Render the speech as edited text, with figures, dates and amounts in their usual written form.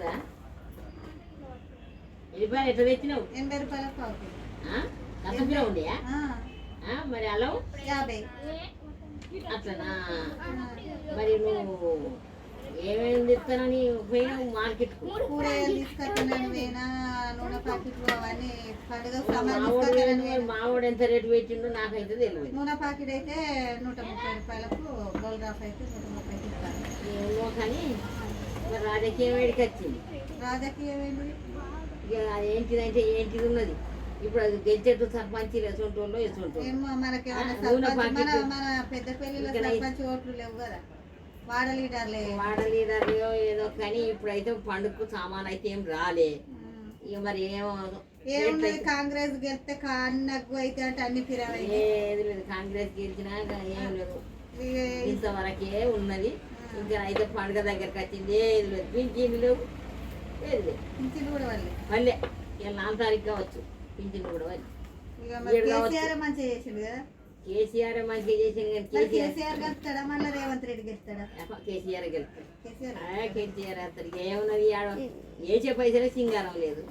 ఉన్నదా ఎల్లిపాయలు ఎట్లా తెచ్చినావు 80 రూపాయల పావు. కసంపిలో ఉండేయా మరి అలా 50. అట్లనా మరి నువ్వు ఏమేమి తెస్తానని పోయినావు మార్కెట్ కూరగాయలు తీసుకొస్తానని పోయినా, నూనె ప్యాకెట్లు అవన్నీ పండుగ సామాన్ మావాడు ఎంత రేటు పెట్టిండో నాకైతే తెలియదు. నూనె ప్యాకెట్ అయితే 130 రూపాయలకు, గోల్డ్ రాఫ్ అయితే 130 ఇస్తాను. ఏమో కానీ మరి రాజకీయం వేడికి వచ్చింది. రాజకీయం ఏంటి? ఇక అది ఏంటిదంటే ఏంటిది ఉన్నది ఇప్పుడు అది గెలిచేట్టు సర్పంచ్ ఎసుంటోళ్ళు ఏమో మనకి మన పెద్ద పెళ్లిలో సర్పంచ్ ఓట్లు లేవు కదా, వాడ లీడర్లు ఏదో కానీ ఇప్పుడైతే పండుగకు సామాన్ అయితే ఏం రాలే. ఇక మరి ఏమున్నది, కాంగ్రెస్ గెలిస్తే అన్నకు అయితే అంటే అన్ని ఫిరాయి. ఏది లేదు, కాంగ్రెస్ గెలిచినా ఏం లేదు, ఇంతవరకే ఉన్నది. ఇంకా అయితే పండుగ దగ్గరకు వచ్చింది ఏది లేదు, పింఛన్లు లేవు, ఏది లేదు. పింఛన్లు కూడా మళ్ళీ ఇక 4 తారీఖు కావచ్చు పింఛన్లు కూడా కేసీఆర్ మంచిగా చేసిండు కదా. కేసీఆర్ మంచిగా చేసింది కానీ కేసీఆర్ గెలుస్తాడా మళ్ళీ రేవంత్ రెడ్డి గెలుస్తాడా? కేసీఆర్ గెలుస్తాడు. కేసీఆర్ వస్తాడు. ఏమున్నది వేసే పైసలే సింగారం లేదు.